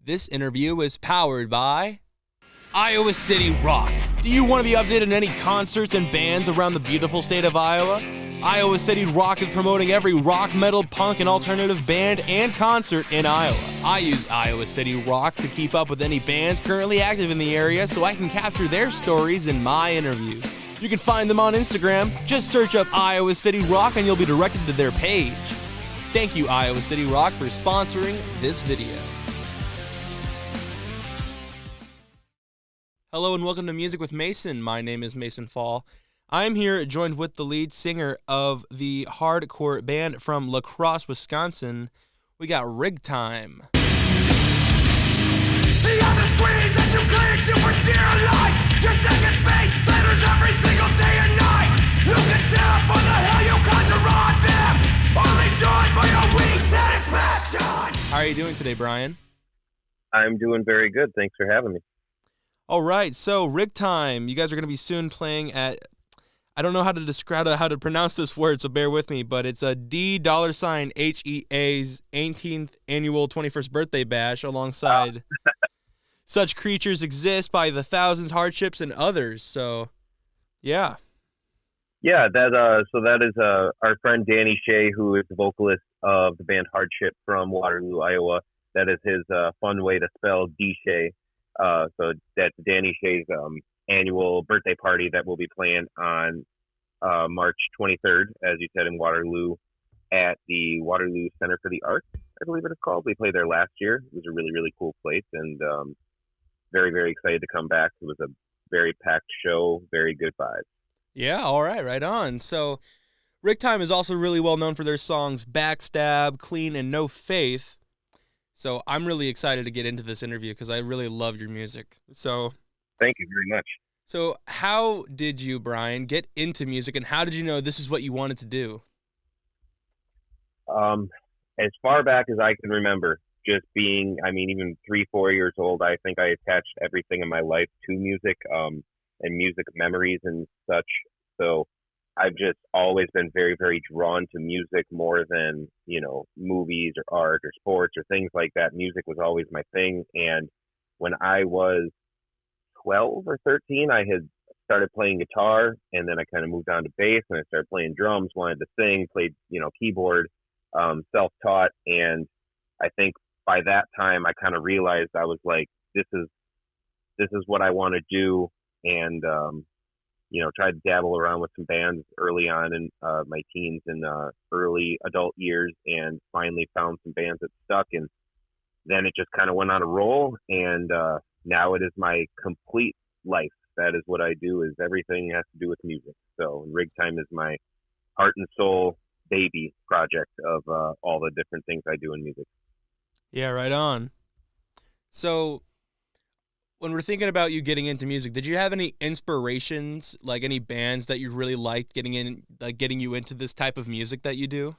This interview is powered by Iowa City Rock. Do you want to be updated on any concerts and bands around the beautiful state of Iowa? Iowa City Rock is promoting every rock, metal, punk, and alternative band and concert in Iowa. I use Iowa City Rock to keep up with any bands currently active in the area so I can capture their stories in my interviews. You can find them on Instagram. Just search up Iowa City Rock and you'll be directed to their page. Thank you, Iowa City Rock, for sponsoring this video. Hello and welcome to Music with Mason. My name is Mason Fall. I'm here joined with the lead singer of the hardcore band from La Crosse, Wisconsin. We got Rig Time. The other squeeze that you cling to for dear life. Your second face slanders every single day and night. Looking down for the hell you conjure on them. Only joy for your weak satisfaction. How are you doing today, Brian? I'm doing very good. Thanks for having me. All right, so Rig Time. You guys are going to be soon playing at, I don't know how to describe how to pronounce this word, so bear with me, but it's a $HEA's 18th annual 21st birthday bash alongside Such Creatures Exist by the Thousands, Hardships, and others. So, yeah. Yeah, that is our friend Danny Shea, who is the vocalist of the band Hardship from Waterloo, Iowa. That is his fun way to spell D-Shea. So that's Danny Shea's annual birthday party that we'll be playing on March 23rd, as you said, in Waterloo at the Waterloo Center for the Arts, I believe it is called. We played there last year. It was a really, really cool place, and very, very excited to come back. It was a very packed show, very good vibes. Yeah, all right, right on. So Rig Time is also really well known for their songs Backstab, Clean, and No Faith. So I'm really excited to get into this interview because I really love your music. So thank you very much. So how did you, Brian, get into music, and how did you know this is what you wanted to do? As far back as I can remember, just being, even 3-4 years old, I think I attached everything in my life to music, and music memories and such. So I've just always been very, very drawn to music more than, movies or art or sports or things like that. Music was always my thing. And when I was 12 or 13, I had started playing guitar, and then I kind of moved on to bass, and I started playing drums, wanted to sing, played, keyboard, self-taught. And I think by that time I kind of realized I was like, this is what I want to do. And, tried to dabble around with some bands early on in my teens and early adult years, and finally found some bands that stuck. And then it just kind of went on a roll, and now it is my complete life. That is what I do, is everything has to do with music. So Rig Time is my heart and soul baby project of all the different things I do in music. Yeah, right on. So when we're thinking about you getting into music, did you have any inspirations, like any bands that you really liked getting you into this type of music that you do?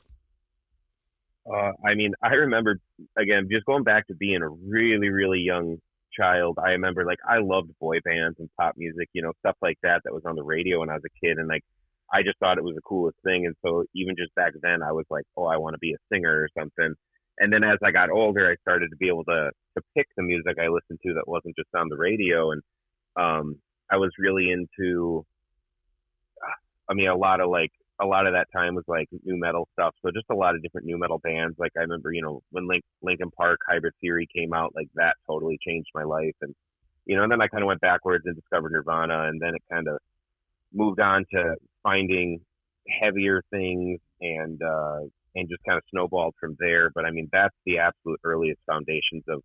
I remember, again, just going back to being a really, really young child, I remember, I loved boy bands and pop music, stuff like that was on the radio when I was a kid. And, I just thought it was the coolest thing. And so even just back then, I was like, oh, I want to be a singer or something. And then as I got older, I started to be able to pick the music I listened to that wasn't just on the radio. And I was really into, a lot of that time was new metal stuff. So just a lot of different new metal bands. I remember, when Linkin Park Hybrid Theory came out, that totally changed my life. And, and then I kind of went backwards and discovered Nirvana, and then it kind of moved on to finding heavier things and just kind of snowballed from there. But that's the absolute earliest foundations of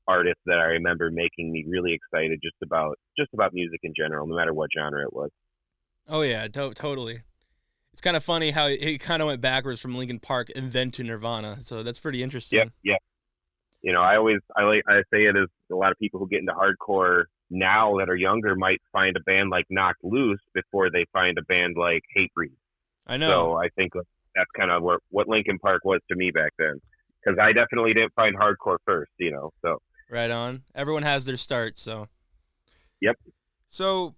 artists that I remember making me really excited just about music in general, no matter what genre it was. Oh yeah, totally. It's kind of funny how it kind of went backwards from Linkin Park and then to Nirvana. So that's pretty interesting. Yeah. I say it as a lot of people who get into hardcore now that are younger might find a band like Knocked Loose before they find a band like Hatebreed. I know. So I think that's kind of what Linkin Park was to me back then, because I definitely didn't find hardcore first, so. Right on. Everyone has their start, so. Yep. So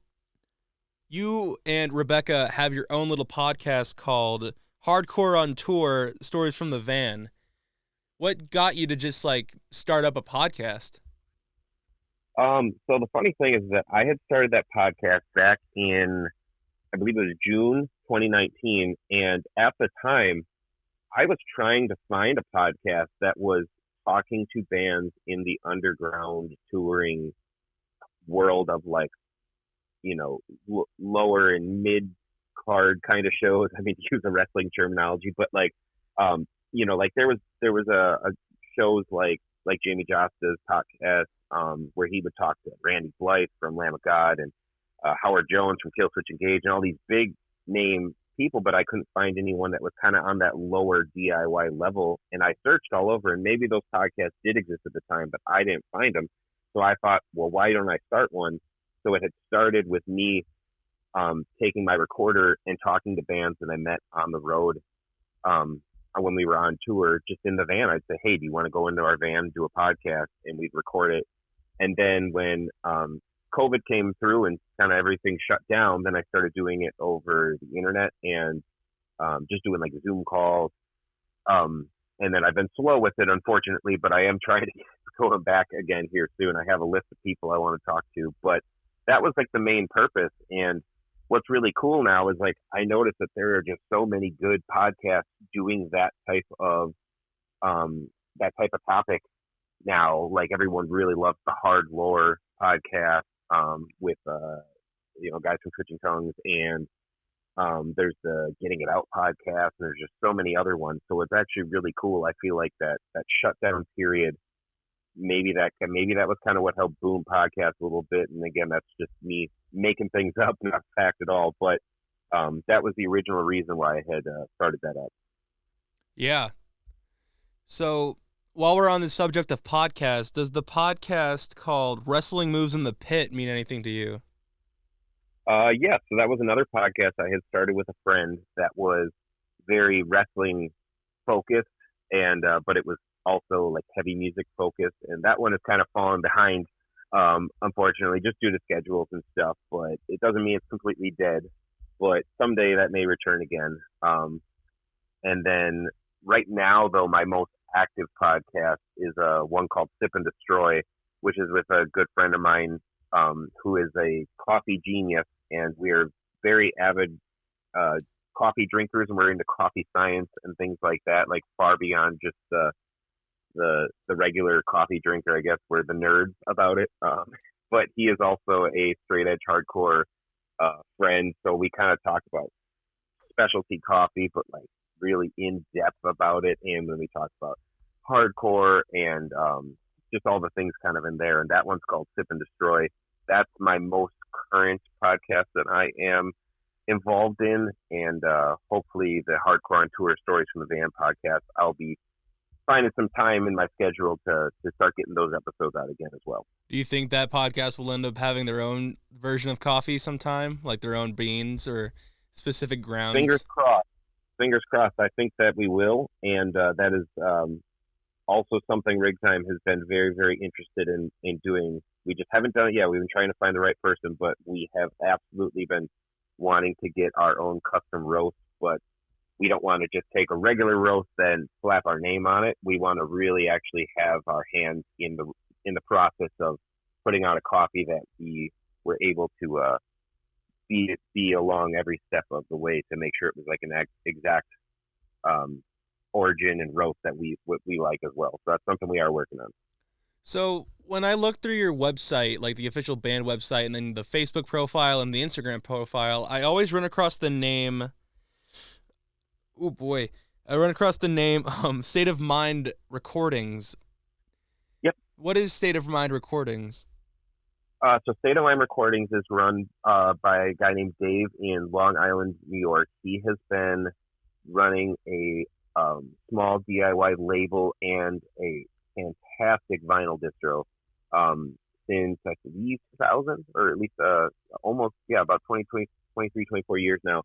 you and Rebecca have your own little podcast called Hardcore on Tour, Stories from the Van. What got you to just like start up a podcast? So the funny thing is that I had started that podcast back in, I believe it was June 2019, and at the time, I was trying to find a podcast that was talking to bands in the underground touring world of like, lower and mid card kind of shows. I mean, to use a wrestling terminology, but like, like there was a shows like Jamie Josta's podcast, where he would talk to Randy Blythe from Lamb of God and Howard Jones from Killswitch Engage and all these big name people, but I couldn't find anyone that was kind of on that lower DIY level. And I searched all over, and maybe those podcasts did exist at the time, but I didn't find them. So I thought, well, why don't I start one? So it had started with me taking my recorder and talking to bands that I met on the road when we were on tour, just in the van. I'd say, hey, do you want to go into our van, do a podcast? And we'd record it. And then when COVID came through and kind of everything shut down, then I started doing it over the internet and just doing like Zoom calls. And then I've been slow with it, unfortunately, but I am trying to go back again here soon. I have a list of people I want to talk to, but that was like the main purpose. And what's really cool now is like I noticed that there are just so many good podcasts doing that type of topic now. Like everyone really loves the hard lore podcast with guys from Twitching Tongues, and there's the Getting It Out podcast, and there's just so many other ones. So it's actually really cool. I feel like that shutdown period, maybe that was kind of what helped boom podcasts a little bit. And again, that's just me making things up, not fact at all. But that was the original reason why I had started that up. Yeah. So while we're on the subject of podcasts, does the podcast called Wrestling Moves in the Pit mean anything to you? Yeah. So that was another podcast I had started with a friend that was very wrestling focused, and but it was also like heavy music focused, and that one has kind of fallen behind, unfortunately, just due to schedules and stuff. But it doesn't mean it's completely dead, but someday that may return again. And then right now, though, my most active podcast is one called Sip and Destroy, which is with a good friend of mine who is a coffee genius, and we're very avid coffee drinkers, and we're into coffee science and things like that, like far beyond just the regular coffee drinker, I guess. We're the nerds about it. But he is also a straight edge hardcore friend. So we kind of talk about specialty coffee, but like really in depth about it. And when we talk about hardcore and just all the things kind of in there. And that one's called Sip and Destroy. That's my most current podcast that I am involved in. And hopefully the Hardcore on Tour Stories from the Van podcast, I'll be finding some time in my schedule to start getting those episodes out again as well. Do you think that podcast will end up having their own version of coffee sometime, like their own beans or specific grounds? Fingers crossed. Fingers crossed. I think that we will, and that is also something Rigtime has been very, very interested in doing. We just haven't done it yet. We've been trying to find the right person, but we have absolutely been wanting to get our own custom roast, but we don't want to just take a regular roast and slap our name on it. We want to really actually have our hands in the process of putting out a coffee that we were able to be along every step of the way to make sure it was like an exact origin and roast that we like as well. So that's something we are working on. So when I look through your website, like the official band website, and then the Facebook profile and the Instagram profile, I always run across the name. Oh boy, I run across the name State of Mind Recordings. Yep. What is State of Mind Recordings? So State of Mind Recordings is run by a guy named Dave in Long Island, New York. He has been running a small DIY label and a fantastic vinyl distro since I believe 2000, or at least about 23, 24 years now.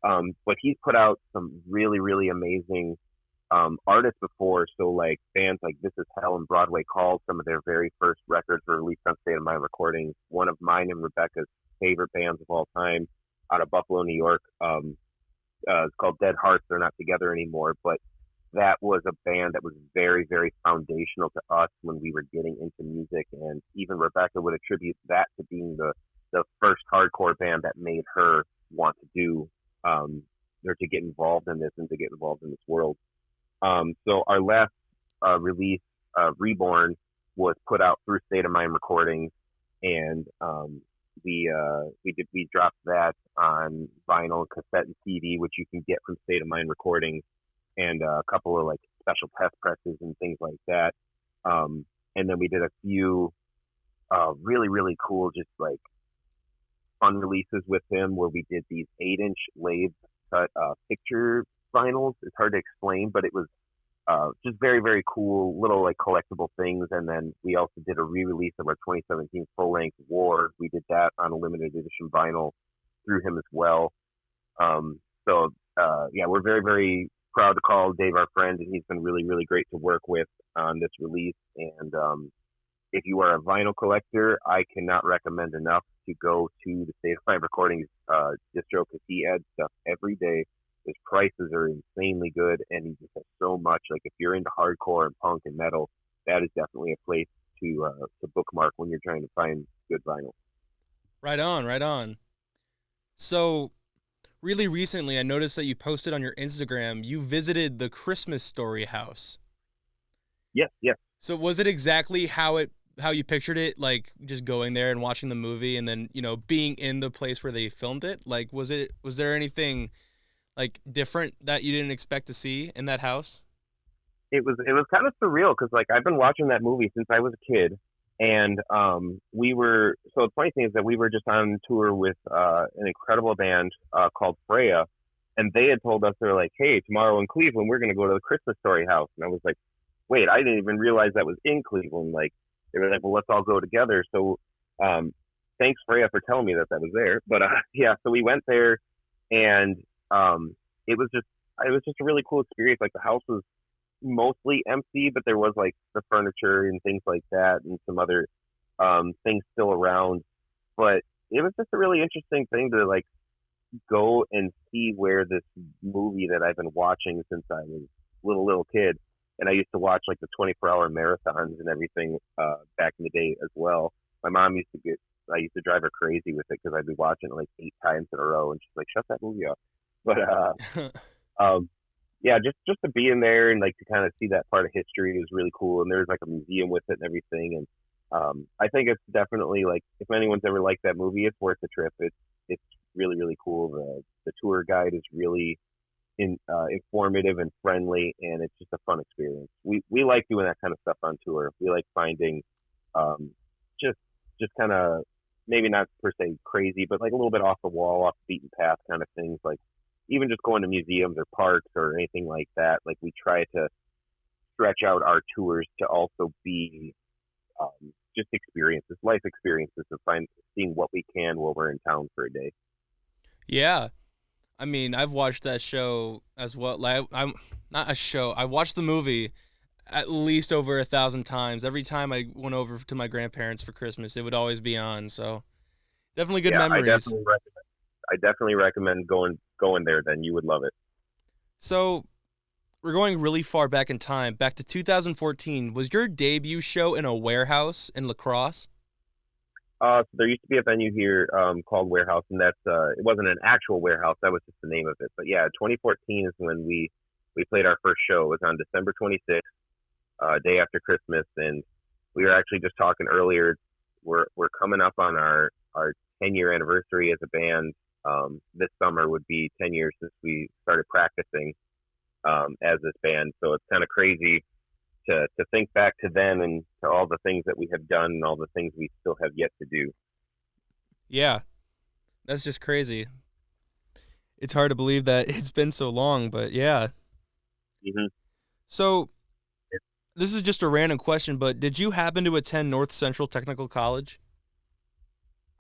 But he's put out some really, really amazing artists before. So like bands like This Is Hell and Broadway Calls, some of their very first records were released on State of Mind Recordings. One of mine and Rebecca's favorite bands of all time out of Buffalo, New York, it's called Dead Hearts. They're not together anymore, but that was a band that was very, very foundational to us when we were getting into music. And even Rebecca would attribute that to being the first hardcore band that made her want to do, or to get involved in this and to get involved in this world. So our last release, Reborn, was put out through State of Mind Recordings, and we dropped that on vinyl, cassette, and CD, which you can get from State of Mind Recordings, and a couple of like special test presses and things like that. And then we did a few really, really cool, just like fun releases with him, where we did these 8-inch lathe cut picture vinyls. It's hard to explain, but it was just very, very cool little like collectible things. And then we also did a re-release of our 2017 full-length War. We did that on a limited edition vinyl through him as well. Yeah, we're very, very proud to call Dave our friend, and he's been really, really great to work with on this release. And if you are a vinyl collector, I cannot recommend enough to go to the State of Mind Recordings distro, because he adds stuff every day. His prices are insanely good, and he just has so much. Like, if you're into hardcore and punk and metal, that is definitely a place to bookmark when you're trying to find good vinyl. Right on, right on. So, really recently, I noticed that you posted on your Instagram, you visited the Christmas Story house. Yes, yes. So was it exactly how you pictured it, like just going there and watching the movie and then, being in the place where they filmed it? Like, was there anything like different that you didn't expect to see in that house? It was kind of surreal, because like I've been watching that movie since I was a kid, and so the funny thing is that we were just on tour with an incredible band called Freya, and they had told us, they're like, hey, tomorrow in Cleveland we're going to go to the Christmas Story house. And I was like, wait, I didn't even realize that was in Cleveland. Like, they were like, well, let's all go together. So thanks, Freya, for telling me that was there. But yeah, so we went there, and it was just a really cool experience. Like, the house was mostly empty, but there was like the furniture and things like that, and some other things still around. But it was just a really interesting thing to like go and see where this movie that I've been watching since I was a little kid. And I used to watch like the 24-hour marathons and everything back in the day as well. My mom I used to drive her crazy with it, because I'd be watching it like 8 times in a row, and she's like, shut that movie off. But yeah, just to be in there and like to kind of see that part of history is really cool. And there's like a museum with it and everything. And I think it's definitely, like, if anyone's ever liked that movie, it's worth the trip. It's really, really cool. The tour guide is really informative and friendly, and it's just a fun experience. We like doing that kind of stuff on tour. We like finding just kind of, maybe not per se crazy, but like a little bit off the wall, off the beaten path kind of things. Like, even just going to museums or parks or anything like that. Like, we try to stretch out our tours to also be just experiences, life experiences, and seeing what we can while we're in town for a day. Yeah. I mean, I've watched that show as well. Like, I'm not a show. I watched the movie at least over 1,000 times. Every time I went over to my grandparents for Christmas, it would always be on. So definitely good memories. I definitely recommend going there. Then you would love it. So we're going really far back in time, back to 2014. Was your debut show in a warehouse in La Crosse? So there used to be a venue here called Warehouse, and that's it wasn't an actual warehouse. That was just the name of it. But yeah, 2014 is when we played our first show. It was on December 26th, day after Christmas, and we were actually just talking earlier. We're coming up on our 10-year anniversary as a band. This summer would be 10 years since we started practicing as this band. So it's kind of crazy to think back to then and to all the things that we have done and all the things we still have yet to do. Yeah, that's just crazy. It's hard to believe that it's been so long, but yeah. Mm-hmm. So this is just a random question, but did you happen to attend North Central Technical College?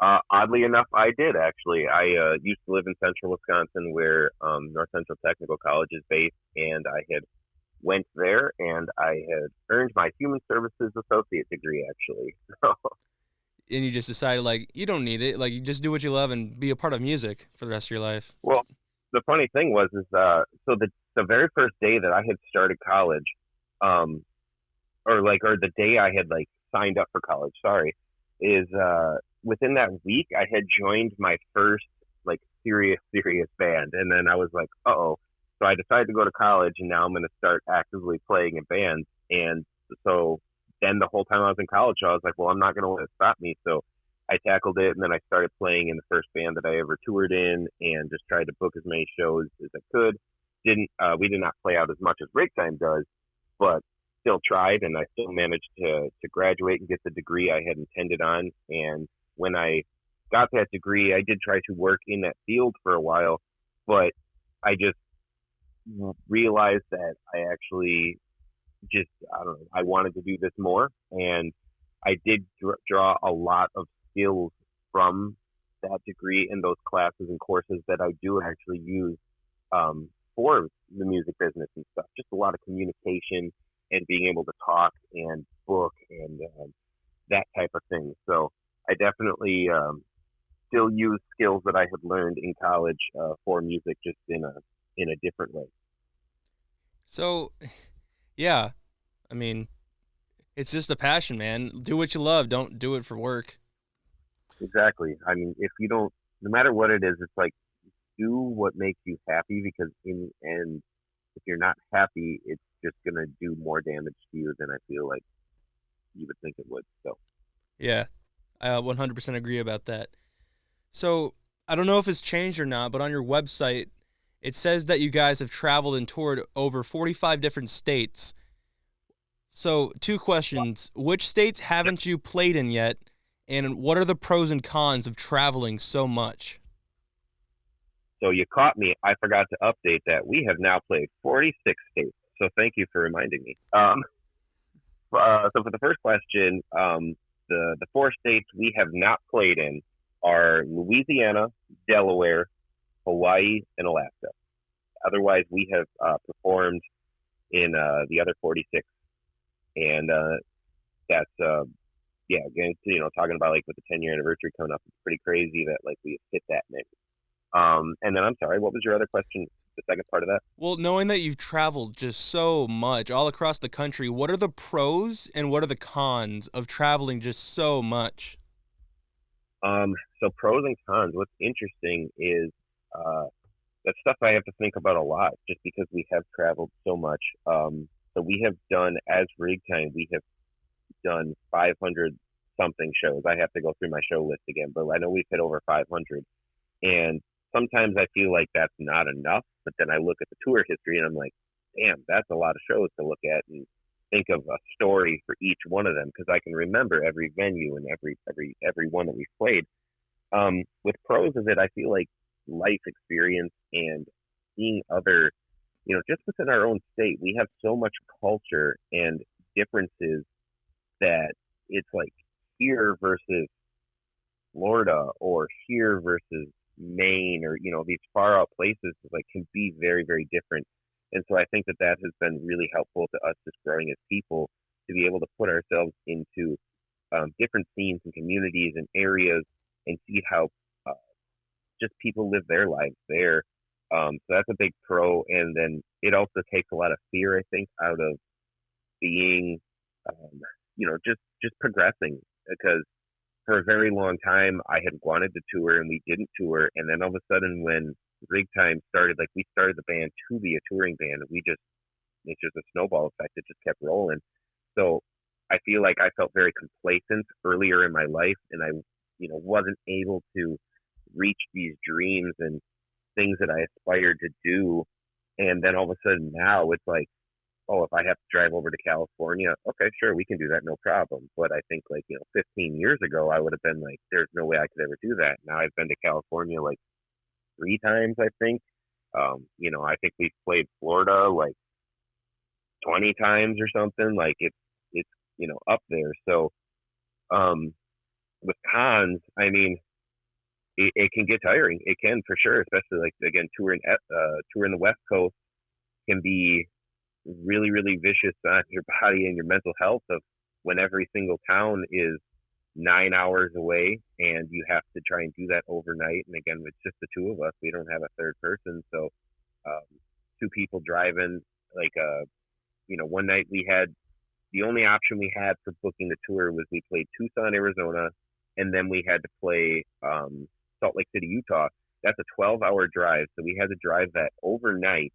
Oddly enough, I did, actually. I used to live in central Wisconsin, where North Central Technical College is based, and I had went there, and I had earned my Human Services Associate degree, actually. And you just decided, like, you don't need it. Like, you just do what you love and be a part of music for the rest of your life. Well, the funny thing was, So the very first day that I had started college, um, or the day I had like signed up for college, sorry, is within that week I had joined my first like serious band, and then I was like, oh. So I decided to go to college, and now I'm going to start actively playing in bands. And so then the whole time I was in college, I was like, well, I'm not going to let it stop me. So I tackled it, and then I started playing in the first band that I ever toured in, and just tried to book as many shows as I could. Didn't We did not play out as much as Break Time does, but still tried, and I still managed to graduate and get the degree I had intended on. And when I got that degree, I did try to work in that field for a while, but I just realized that I actually just, I don't know, I wanted to do this more. And I did draw a lot of skills from that degree in those classes and courses that I do actually use for the music business and stuff. Just a lot of communication and being able to talk and book and that type of thing. So I definitely still use skills that I had learned in college for music, just in a different way. So, yeah, I mean, it's just a passion, man. Do what you love. Don't do it for work. Exactly. I mean, if you don't, no matter what it is, it's like do what makes you happy, because in the end, if you're not happy, it's just gonna do more damage to you than I feel like you would think it would. So Yeah, I 100% agree about that. So, I don't know if it's changed or not, but on your website, it says that you guys have traveled and toured over 45 different states. So, two questions. Which states haven't you played in yet? And what are the pros and cons of traveling so much? So you caught me. I forgot to update that. We have now played 46 states. So thank you for reminding me. So for the first question, the four states we have not played in are Louisiana, Delaware, Hawaii, and Alaska. Otherwise, we have performed in the other 46, and that's yeah. Again, talking about like with the 10-year anniversary coming up, it's pretty crazy that like we hit that many. And then I'm sorry, what was your other question? The second part of that? Well, knowing that you've traveled just so much all across the country, what are the pros and what are the cons of traveling just so much? So pros and cons. What's interesting is that's stuff I have to think about a lot, just because we have traveled so much. So we have done, as Rig Time, we have done 500 something shows. I have to go through my show list again, but I know we've hit over 500. And sometimes I feel like that's not enough, but then I look at the tour history and I'm like, damn, that's a lot of shows to look at and think of a story for each one of them, because I can remember every venue and every one that we've played. With pros of it, I feel like life experience and seeing other, just within our own state, we have so much culture and differences that it's like here versus Florida or here versus Maine, or these far out places like can be very, very different. And so I think that has been really helpful to us just growing as people, to be able to put ourselves into different scenes and communities and areas and see how just people live their lives there. So that's a big pro. And then it also takes a lot of fear, I think, out of being, just progressing, because for a very long time, I had wanted to tour and we didn't tour. And then all of a sudden, when Rig Time started, like we started the band to be a touring band, it's just a snowball effect. It just kept rolling. So I feel like I felt very complacent earlier in my life, and I, wasn't able to reach these dreams and things that I aspired to do. And then all of a sudden now it's like, oh, if I have to drive over to California, okay, sure, we can do that, no problem. But I think 15 years ago, I would have been like, there's no way I could ever do that. Now I've been to California like 3 times, I think. I think we've played Florida like 20 times or something. Like it's up there. So with cons, I mean, it can get tiring. It can, for sure, especially like again touring the West Coast can be really, really vicious on your body and your mental health, of when every single town is 9 hours away and you have to try and do that overnight. And again, it's just the two of us. We don't have a third person. So two people driving. Like, one night we had the only option we had for booking the tour was we played Tucson, Arizona, and then we had to play Salt Lake City, Utah. That's a 12-hour drive, so we had to drive that overnight.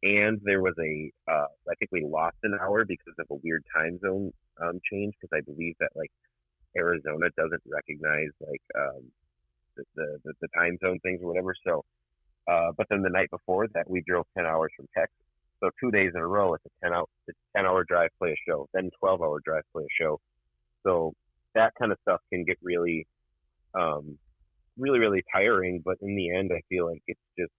And there was I think we lost an hour because of a weird time zone change, because I believe that like Arizona doesn't recognize like the time zone things or whatever. So, but then the night before that, we drove 10 hours from Texas. So 2 days in a row, it's a 10-hour drive, play a show, then 12-hour drive, play a show. So that kind of stuff can get really, really, really tiring. But in the end, I feel like it's just,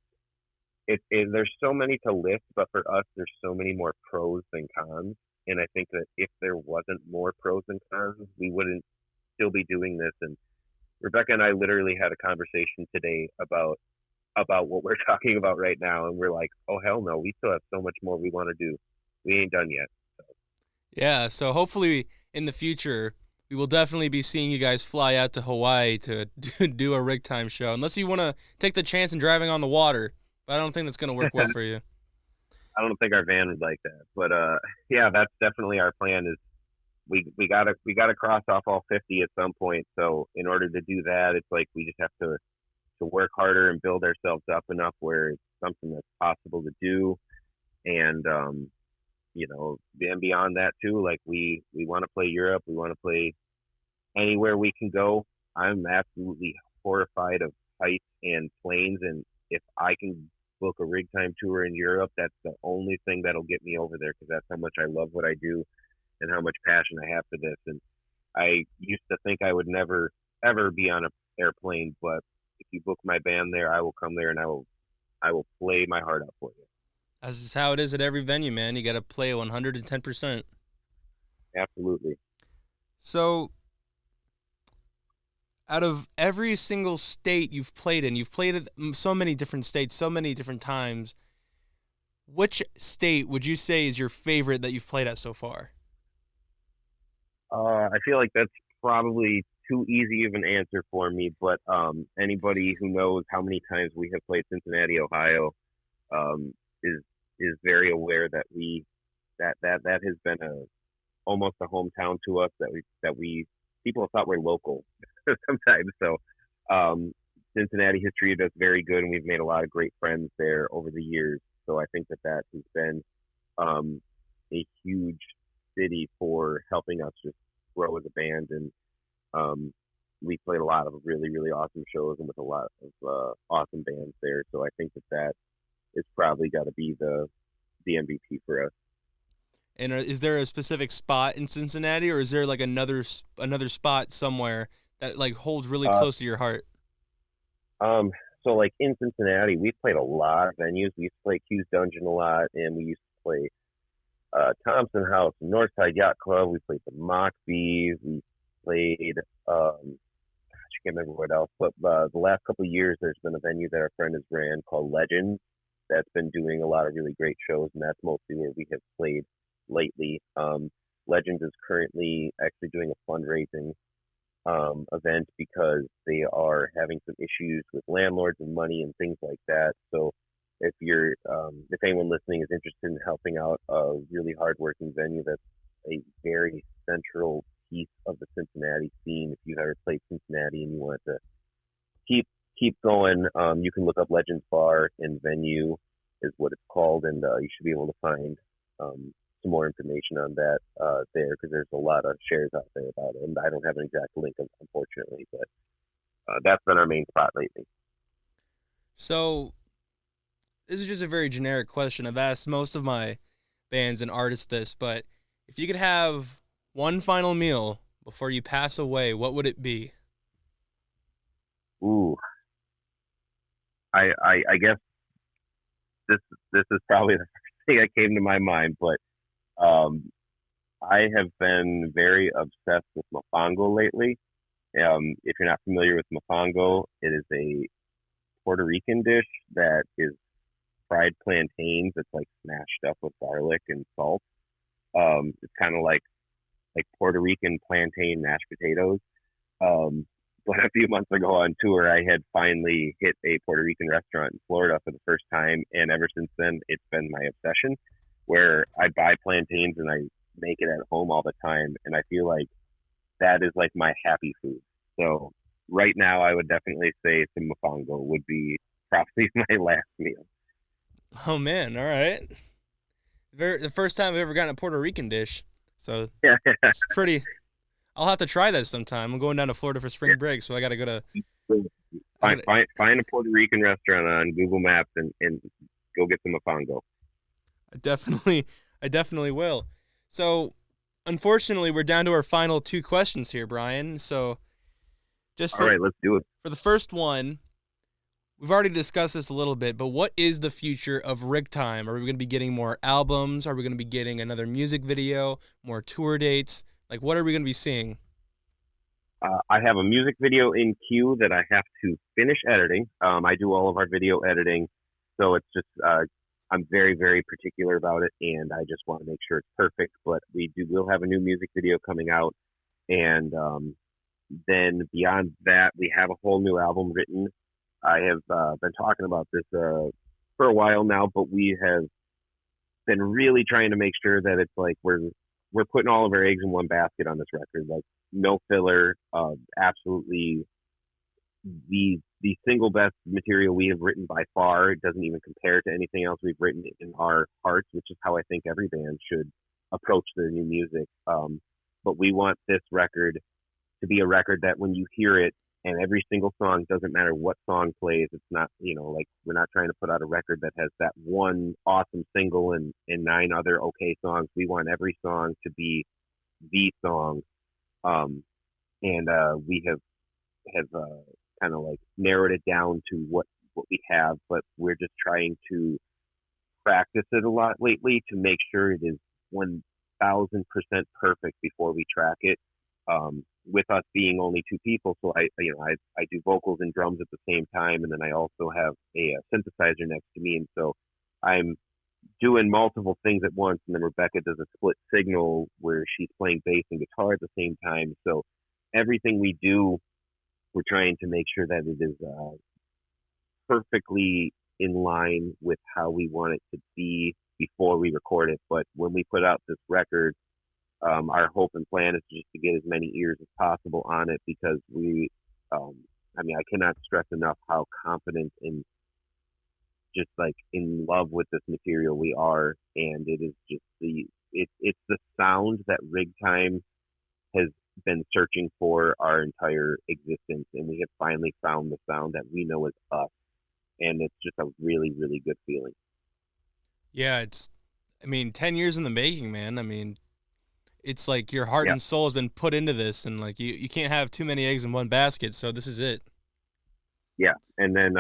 there's so many to list, but for us, there's so many more pros than cons. And I think that if there wasn't more pros than cons, we wouldn't still be doing this. And Rebecca and I literally had a conversation today about what we're talking about right now, and we're like, oh hell no, we still have so much more we want to do. We ain't done yet. So. Yeah, so hopefully in the future we will definitely be seeing you guys fly out to Hawaii to do a rig time show, unless you want to take the chance in driving on the water. But I don't think that's going to work well for you. I don't think our van would like that. But yeah, that's definitely our plan. Is we gotta cross off all 50 at some point. So in order to do that, it's like we just have to work harder and build ourselves up enough where it's something that's possible to do. And then beyond that too, like we want to play Europe, we want to play anywhere we can go. I'm absolutely horrified of heights and planes, and if I can book a rig time tour in Europe, that's the only thing that'll get me over there, because that's how much I love what I do and how much passion I have for this. And I used to think I would never ever be on an airplane, but if you book my band there, I will come there and I will play my heart out for you. That's just how it is at every venue, man. You got to play 110%. Absolutely. So, out of every single state you've played in so many different states, so many different times. Which state would you say is your favorite that you've played at so far? I feel like that's probably too easy of an answer for me, but anybody who knows how many times we have played Cincinnati, Ohio, is very aware that that has been almost a hometown to us, that we people thought we're local sometimes. So Cincinnati has treated us very good, and we've made a lot of great friends there over the years. So I think that has been a huge city for helping us just grow as a band. And we played a lot of really, really awesome shows and with a lot of awesome bands there. So I think that is probably got to be the MVP for us. And is there a specific spot in Cincinnati, or is there like another spot somewhere that like holds really close to your heart? So like in Cincinnati, we played a lot of venues. We used to play Q's Dungeon a lot, and we used to play Thompson House, Northside Yacht Club. We played the Mock Bees. We played I can't remember what else, but the last couple of years there's been a venue that our friend has ran called Legends that's been doing a lot of really great shows, and that's mostly where we have played lately. Legends is currently actually doing a fundraising event because they are having some issues with landlords and money and things like that. So if anyone listening is interested in helping out a really hardworking venue that's a very central piece of the Cincinnati scene, if you've ever played Cincinnati and you want to keep going, you can look up Legends Bar and Venue is what it's called, and you should be able to find some more information on that there, because there's a lot of shares out there about it, and I don't have an exact link, unfortunately, but that's been our main spot lately. So this is just a very generic question. I've asked most of my bands and artists this, but if you could have one final meal before you pass away, what would it be? Ooh, I guess this is probably the first thing that came to my mind, but I have been very obsessed with mofongo lately. If you're not familiar with mofongo, it is a Puerto Rican dish that is fried plantains. It's like smashed up with garlic and salt. It's kind of like Puerto Rican plantain mashed potatoes. But a few months ago on tour, I had finally hit a Puerto Rican restaurant in Florida for the first time, and ever since then, it's been my obsession. Where I buy plantains and I make it at home all the time, and I feel like that is like my happy food. So right now, I would definitely say some mofongo would be probably my last meal. Oh man, all right. The first time I've ever gotten a Puerto Rican dish, so Yeah, it's pretty. I'll have to try that sometime. I'm going down to Florida for spring break, so I got to go to. I gotta, find a Puerto Rican restaurant on Google Maps and go get some mofongo. I definitely, I definitely will. So, unfortunately, we're down to our final two questions here, Brian. So, just All right, let's do it. for the first one, we've already discussed this a little bit, but what is the future of Rig Time? Are we going to be getting more albums? Are we going to be getting another music video, more tour dates? Like, what are we going to be seeing? I have a music video in queue that I have to finish editing. I do all of our video editing, so it's just I'm very, very particular about it, and I just want to make sure it's perfect. But we'll have a new music video coming out, and then beyond that, we have a whole new album written. I have been talking about this for a while now, but we have been really trying to make sure that it's like we're putting all of our eggs in one basket on this record. Like no filler, absolutely the single best material we have written by far. It doesn't even compare to anything else we've written in our hearts, which is how I think every band should approach their new music. But we want this record to be a record that when you hear it, and every single song, doesn't matter what song plays, it's not, like we're not trying to put out a record that has that one awesome single and 9 other okay songs. We want every song to be the song. And we have kind of like narrowed it down to what we have, but we're just trying to practice it a lot lately to make sure it is 1000% perfect before we track it. With us being only 2 people, so I do vocals and drums at the same time, and then I also have a synthesizer next to me, and so I'm doing multiple things at once. And then Rebecca does a split signal where she's playing bass and guitar at the same time. So everything we do, we're trying to make sure that it is perfectly in line with how we want it to be before we record it. But when we put out this record, our hope and plan is just to get as many ears as possible on it, because I cannot stress enough how confident and just like in love with this material we are. And it is just it's the sound that Rig Time has been searching for our entire existence. And we have finally found the sound that we know is us. And it's just a really, really good feeling. Yeah, 10 years in the making, man. It's like your heart and soul has been put into this, and like you can't have too many eggs in one basket. So this is it. Yeah, and then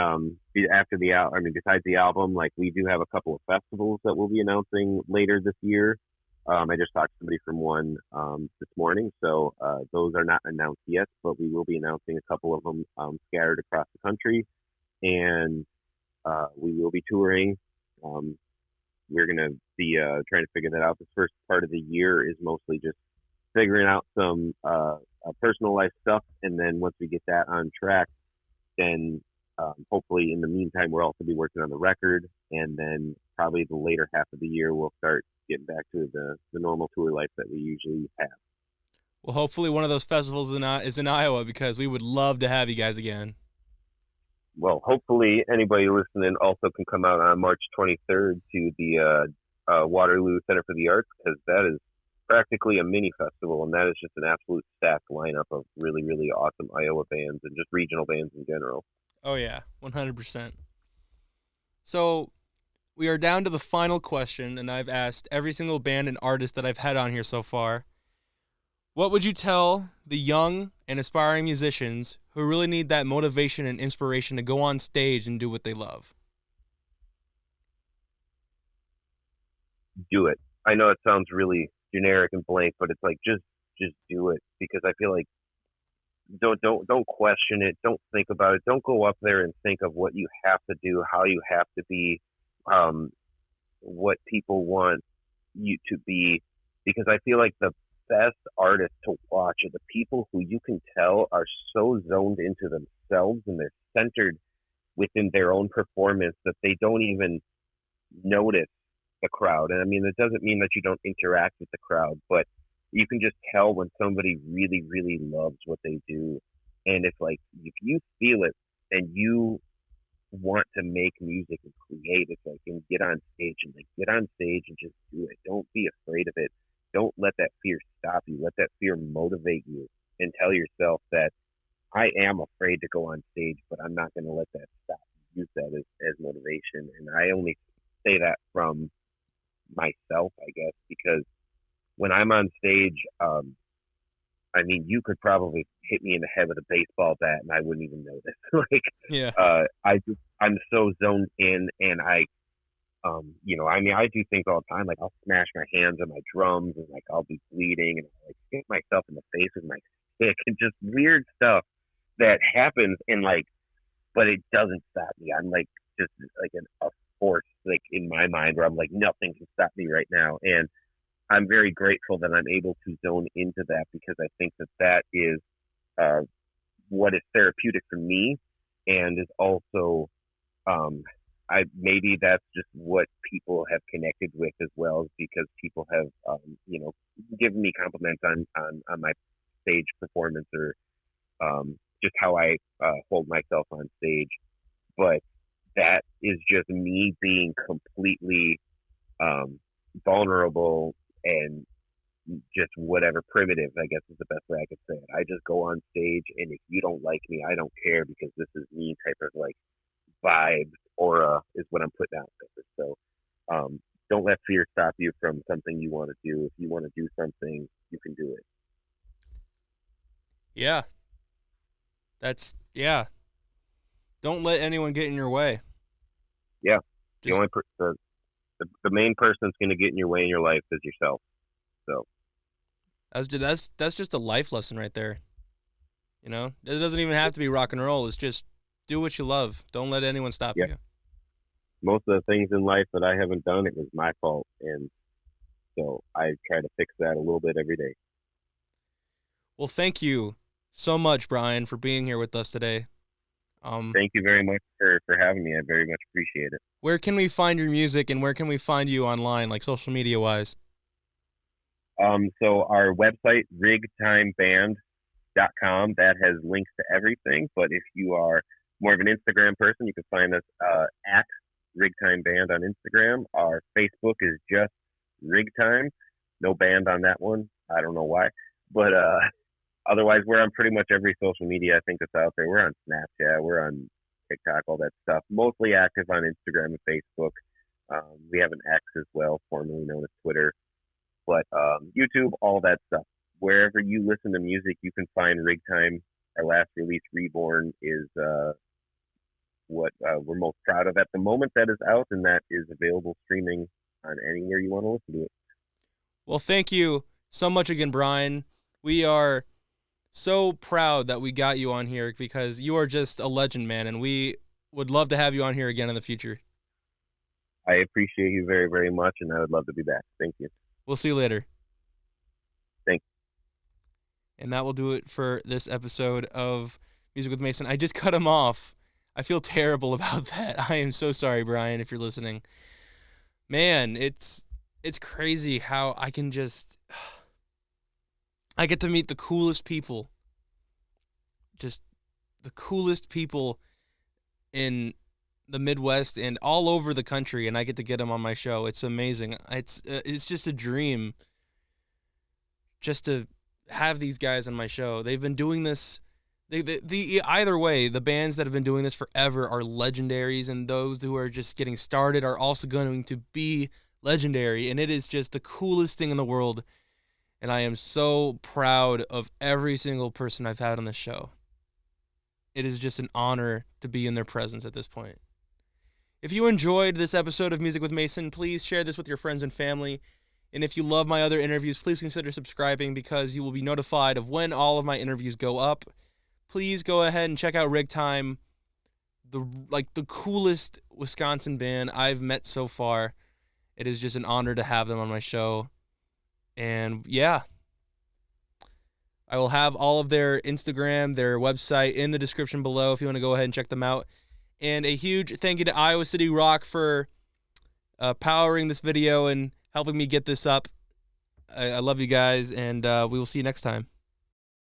after besides the album, like we do have a couple of festivals that we'll be announcing later this year. I just talked to somebody from one this morning, so those are not announced yet, but we will be announcing a couple of them scattered across the country, and we will be touring. We're going to be trying to figure that out. The first part of the year is mostly just figuring out some personal life stuff. And then once we get that on track, then hopefully in the meantime, we'll also be working on the record. And then probably the later half of the year, we'll start getting back to the normal tour life that we usually have. Well, hopefully one of those festivals is in Iowa, because we would love to have you guys again. Well, hopefully anybody listening also can come out on March 23rd to the Waterloo Center for the Arts, because that is practically a mini festival, and that is just an absolute stacked lineup of really, really awesome Iowa bands and just regional bands in general. Oh, yeah, 100%. So we are down to the final question, and I've asked every single band and artist that I've had on here so far, what would you tell the young and aspiring musicians who really need that motivation and inspiration to go on stage and do what they love? Do it. I know it sounds really generic and blank, but it's like just do it, because I feel like don't question it. Don't think about it. Don't go up there and think of what you have to do, how you have to be, what people want you to be, because I feel like the best artists to watch are the people who you can tell are so zoned into themselves and they're centered within their own performance that they don't even notice the crowd. And I mean, it doesn't mean that you don't interact with the crowd, but you can just tell when somebody really, really loves what they do. And it's like, if you feel it and you want to make music and create, it's like, and get on stage and just do it. Don't be afraid of it. Don't let that fear stop you. Let that fear motivate you, and tell yourself that I am afraid to go on stage, but I'm not going to let that stop. Use that as motivation. And I only say that from myself, I guess, because when I'm on stage, I mean, you could probably hit me in the head with a baseball bat and I wouldn't even notice. Like, Yeah. I'm so zoned in, and I mean, I do things all the time. Like, I'll smash my hands on my drums, and like I'll be bleeding, and I'll like hit myself in the face with my stick, and just weird stuff that happens. And like, but it doesn't stop me. I'm like just like a force, like in my mind, where I'm like, nothing can stop me right now. And I'm very grateful that I'm able to zone into that, because I think that is what is therapeutic for me, and is also maybe that's just what people have connected with as well, because people have given me compliments on my stage performance, or just how I hold myself on stage. But that is just me being completely vulnerable and just whatever, primitive, I guess is the best way I could say it. I just go on stage, and if you don't like me, I don't care, because this is me type of like vibe, aura is what I'm putting out there. So don't let fear stop you from something you want to do. If you want to do something, you can do it. Yeah. Don't let anyone get in your way. Yeah. The main person that's going to get in your way in your life is yourself. So that's just a life lesson right there. You know, it doesn't even have to be rock and roll. It's just do what you love. Don't let anyone stop you. Most of the things in life that I haven't done, it was my fault. And so I try to fix that a little bit every day. Well, thank you so much, Brian, for being here with us today. Thank you very much for having me. I very much appreciate it. Where can we find your music, and where can we find you online, like social media wise? So our website, rigtimeband.com, that has links to everything. But if you are more of an Instagram person, you can find us at rigtimeband on Instagram. Our Facebook is just rigtime, no band on that one. I don't know why, but otherwise we're on pretty much every social media I think that's out there. We're on Snapchat, we're on TikTok, all that stuff. Mostly active on Instagram and Facebook. We have an X as well, formerly known as Twitter. But YouTube, all that stuff. Wherever you listen to music, you can find Rigtime. Our last release, Reborn, is what we're most proud of at the moment. That is out, and that is available streaming on anywhere you want to listen to it. Well, thank you so much again, Brian. We are so proud that we got you on here, because you are just a legend, man, and we would love to have you on here again in the future. I appreciate you very, very much, and I would love to be back. Thank you. We'll see you later. Thanks. And that will do it for this episode of Music with Mason. I just cut him off. I feel terrible about that. I am so sorry, Brian, if you're listening. Man, it's crazy how I get to meet the coolest people. Just the coolest people in the Midwest and all over the country, and I get to get them on my show. It's amazing. It's just a dream just to have these guys on my show. They've been doing this. Either way, the bands that have been doing this forever are legendaries, and those who are just getting started are also going to be legendary. And it is just the coolest thing in the world. And I am so proud of every single person I've had on the show. It is just an honor to be in their presence at this point. If you enjoyed this episode of Music with Mason, please share this with your friends and family. And if you love my other interviews, please consider subscribing, because you will be notified of when all of my interviews go up. Please go ahead and check out Rigtime, the coolest Wisconsin band I've met so far. It is just an honor to have them on my show. And yeah, I will have all of their Instagram, their website in the description below if you want to go ahead and check them out. And a huge thank you to Iowa City Rock for powering this video and helping me get this up. I love you guys, and we will see you next time.